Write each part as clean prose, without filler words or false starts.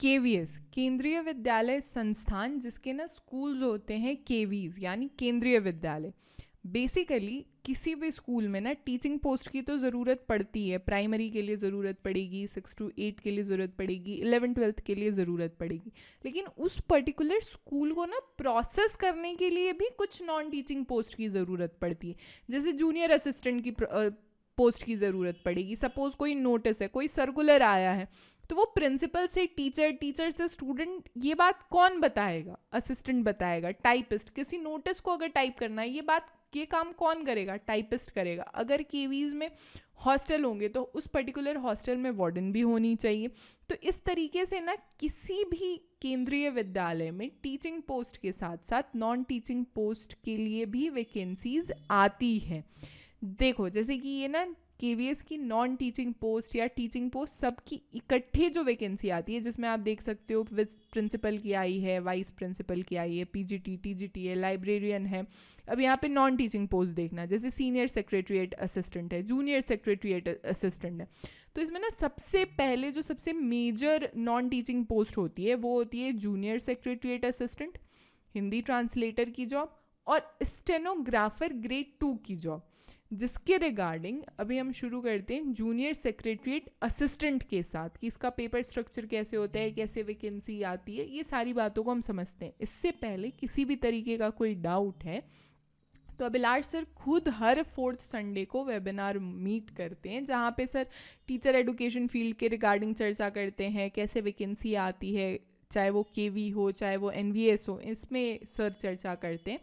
KVS केंद्रीय विद्यालय संस्थान, जिसके ना स्कूल्स होते हैं केवीज यानी केंद्रीय विद्यालय। बेसिकली किसी भी स्कूल में ना टीचिंग पोस्ट की तो ज़रूरत पड़ती है। प्राइमरी के लिए ज़रूरत पड़ेगी, 6 to 8 के लिए ज़रूरत पड़ेगी, 11th-12th के लिए ज़रूरत पड़ेगी। लेकिन उस पर्टिकुलर स्कूल को ना प्रोसेस करने के लिए भी कुछ नॉन टीचिंग पोस्ट की ज़रूरत पड़ती है। जैसे जूनियर असिस्टेंट की पोस्ट की ज़रूरत पड़ेगी। सपोज़ कोई नोटिस है, कोई सर्कुलर आया है, तो वो प्रिंसिपल से टीचर, टीचर से स्टूडेंट, ये बात कौन बताएगा? असिस्टेंट बताएगा। टाइपिस्ट, किसी नोटिस को अगर टाइप करना है, ये काम कौन करेगा? टाइपिस्ट करेगा। अगर केवीज में हॉस्टल होंगे तो उस पर्टिकुलर हॉस्टल में वार्डन भी होनी चाहिए। तो इस तरीके से ना किसी भी केंद्रीय विद्यालय में टीचिंग पोस्ट के साथ साथ नॉन टीचिंग पोस्ट के लिए भी वैकेंसीज आती हैं। देखो, जैसे कि ये ना केवीएस की नॉन टीचिंग पोस्ट या टीचिंग पोस्ट सबकी इकट्ठे जो वैकेंसी आती है, जिसमें आप देख सकते हो प्रिंसिपल की आई है, वाइस प्रिंसिपल की आई है, पीजीटी, टीजीटी है, लाइब्रेरियन है। अब यहाँ पे नॉन टीचिंग पोस्ट देखना, जैसे सीनियर सेक्रेटरीट असिस्टेंट है, जूनियर सेक्रेटरीट असिस्टेंट है। तो इसमें ना सबसे पहले जो सबसे मेजर नॉन टीचिंग पोस्ट होती है वो होती है junior secretariat assistant, Hindi translator की जॉब, और स्टेनोग्राफर ग्रेड 2 की जॉब। जिसके रिगार्डिंग अभी हम शुरू करते हैं जूनियर सेक्रेटरीट असिस्टेंट के साथ, कि इसका पेपर स्ट्रक्चर कैसे होता है, कैसे वैकेंसी आती है, ये सारी बातों को हम समझते हैं। इससे पहले किसी भी तरीके का कोई डाउट है तो अभिलाष सर खुद हर 4th संडे को वेबिनार मीट करते हैं, जहाँ पे सर टीचर एडुकेशन फील्ड के रिगार्डिंग चर्चा करते हैं, कैसे वैकेंसी आती है, चाहे वो केवी हो चाहे वो एनवीएस हो, इसमें सर चर्चा करते हैं।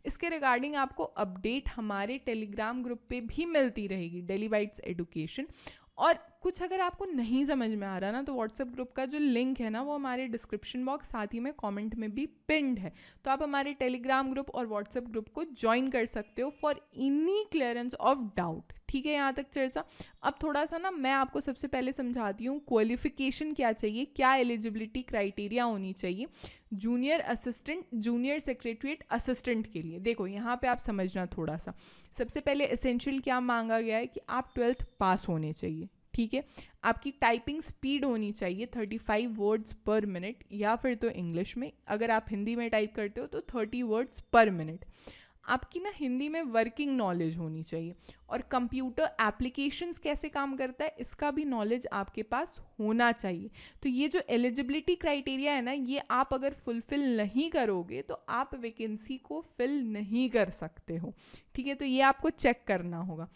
इसके रिगार्डिंग आपको अपडेट हमारे टेलीग्राम ग्रुप पे भी मिलती रहेगी, डेली बाइट्स एडुकेशन। और कुछ अगर आपको नहीं समझ में आ रहा ना, तो व्हाट्सएप ग्रुप का जो लिंक है ना, वो हमारे डिस्क्रिप्शन बॉक्स साथ ही में कमेंट में भी पिन्ड है। तो आप हमारे टेलीग्राम ग्रुप और व्हाट्सएप ग्रुप को ज्वाइन कर सकते हो for any clearance of doubt. ठीक है, यहाँ तक चर्चा। अब थोड़ा सा ना मैं आपको सबसे पहले समझाती हूँ क्वालिफिकेशन क्या चाहिए, क्या एलिजिबिलिटी क्राइटेरिया होनी चाहिए junior assistant, junior secretariat assistant के लिए। देखो यहाँ पे आप समझना थोड़ा सा। सबसे पहले एसेंशियल क्या मांगा गया है कि आप 12th पास होने चाहिए। ठीक है, आपकी टाइपिंग स्पीड होनी चाहिए 35 वर्ड्स पर मिनट, या फिर तो इंग्लिश में, अगर आप हिंदी में टाइप करते हो तो 30 वर्ड्स पर मिनट। आपकी ना हिंदी में वर्किंग नॉलेज होनी चाहिए, और कंप्यूटर एप्लीकेशंस कैसे काम करता है इसका भी नॉलेज आपके पास होना चाहिए। तो ये जो एलिजिबिलिटी क्राइटेरिया है ना, ये आप अगर फुलफिल नहीं करोगे तो आप वैकेंसी को फिल नहीं कर सकते हो। ठीक है, तो ये आपको चेक करना होगा।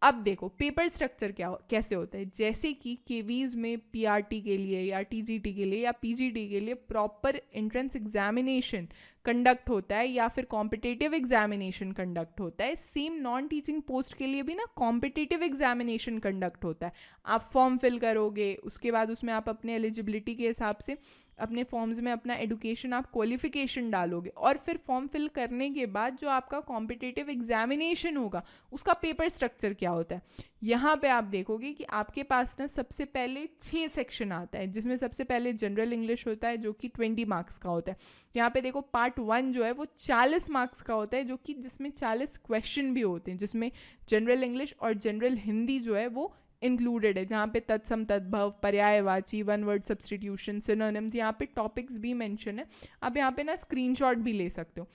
अब देखो पेपर स्ट्रक्चर कैसे होता है। जैसे कि केवीज में पीआरटी के लिए या टीजीटी के लिए या पीजीटी के लिए प्रॉपर एंट्रेंस एग्जामिनेशन कंडक्ट होता है, या फिर कॉम्पिटिटिव एग्जामिनेशन कंडक्ट होता है, सेम नॉन टीचिंग पोस्ट के लिए भी ना कॉम्पिटिटिव एग्जामिनेशन कंडक्ट होता है। आप फॉर्म फिल करोगे, उसके बाद उसमें आप अपने एलिजिबिलिटी के हिसाब से अपने फॉर्म्स में अपना एडुकेशन, आप क्वालिफिकेशन डालोगे, और फिर फॉर्म फिल करने के बाद जो आपका कॉम्पिटिटिव एग्जामिनेशन होगा उसका पेपर स्ट्रक्चर क्या होता है। यहाँ पे आप देखोगे कि आपके पास ना सबसे पहले 6 सेक्शन आता है, जिसमें सबसे पहले जनरल इंग्लिश होता है जो कि 20 मार्क्स का होता है। यहाँ पे देखो पार्ट 1 जो है वो 40 मार्क्स का होता है, जो कि जिसमें 40 क्वेश्चन भी होते हैं, जिसमें जनरल इंग्लिश और जनरल हिंदी जो है वो इंक्लूडेड है, जहाँ पे तत्सम, तद्भव, पर्यायवाची, वन वर्ड सब्सटीट्यूशन, सिनोनिम्स, यहाँ पे टॉपिक्स भी मेंशन है। आप यहाँ पे ना स्क्रीनशॉट भी ले सकते हो।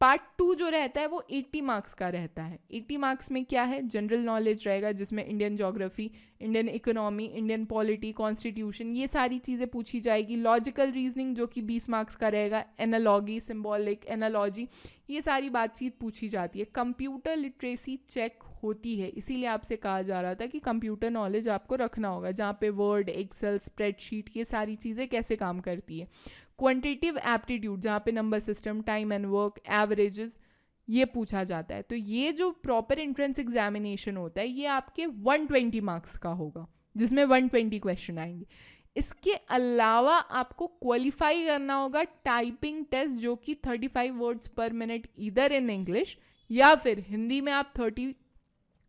पार्ट 2 जो रहता है वो 80 मार्क्स का रहता है। 80 मार्क्स में क्या है, जनरल नॉलेज रहेगा, जिसमें Indian geography, Indian economy, Indian polity, constitution, ये सारी चीज़ें पूछी जाएगी। लॉजिकल रीजनिंग जो कि 20 मार्क्स का रहेगा, एनालॉगी, सिम्बॉलिक, एनालॉजी, ये सारी बातचीत पूछी जाती है। कंप्यूटर लिटरेसी चेक होती है, इसीलिए आपसे कहा जा रहा था कि कंप्यूटर नॉलेज आपको रखना होगा, जहाँ पे वर्ड, एक्सेल, स्प्रेडशीट, ये सारी चीज़ें कैसे काम करती है। क्वांटिटेटिव एप्टीट्यूड, जहाँ पे number system, time and work, averages, ये पूछा जाता है। तो ये जो प्रॉपर एंट्रेंस एग्जामिनेशन होता है ये आपके 120 मार्क्स का होगा, जिसमें 120 क्वेश्चन आएंगे। इसके अलावा आपको क्वालिफाई करना होगा टाइपिंग टेस्ट, जो कि 35 वर्ड्स पर मिनट इधर इन इंग्लिश, या फिर हिंदी में आप 30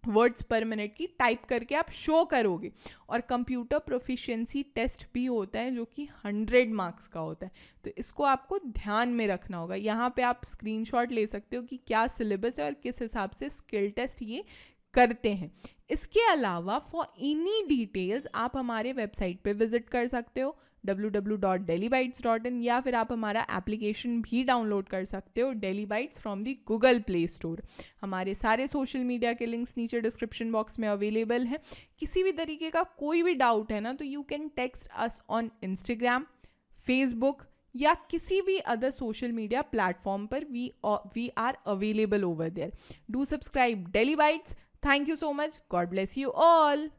वर्ड्स पर मिनट की टाइप करके आप शो करोगे। और कंप्यूटर प्रोफिशिएंसी टेस्ट भी होता है जो कि 100 मार्क्स का होता है, तो इसको आपको ध्यान में रखना होगा। यहाँ पे आप स्क्रीनशॉट ले सकते हो कि क्या सिलेबस है और किस हिसाब से स्किल टेस्ट ये करते हैं। इसके अलावा फॉर एनी डिटेल्स आप हमारे वेबसाइट पे विजिट कर सकते हो www.delhibytes.in, या फिर आप हमारा एप्लीकेशन भी डाउनलोड कर सकते हो daily bytes from the Google play store. हमारे सारे सोशल मीडिया के लिंक्स नीचे डिस्क्रिप्शन बॉक्स में अवेलेबल हैं। किसी भी तरीके का कोई भी डाउट है ना तो you can text us on Instagram, Facebook या किसी भी अदर सोशल मीडिया प्लेटफॉर्म पर। We are available over there. Do subscribe daily bites. Thank you so much. God bless you all.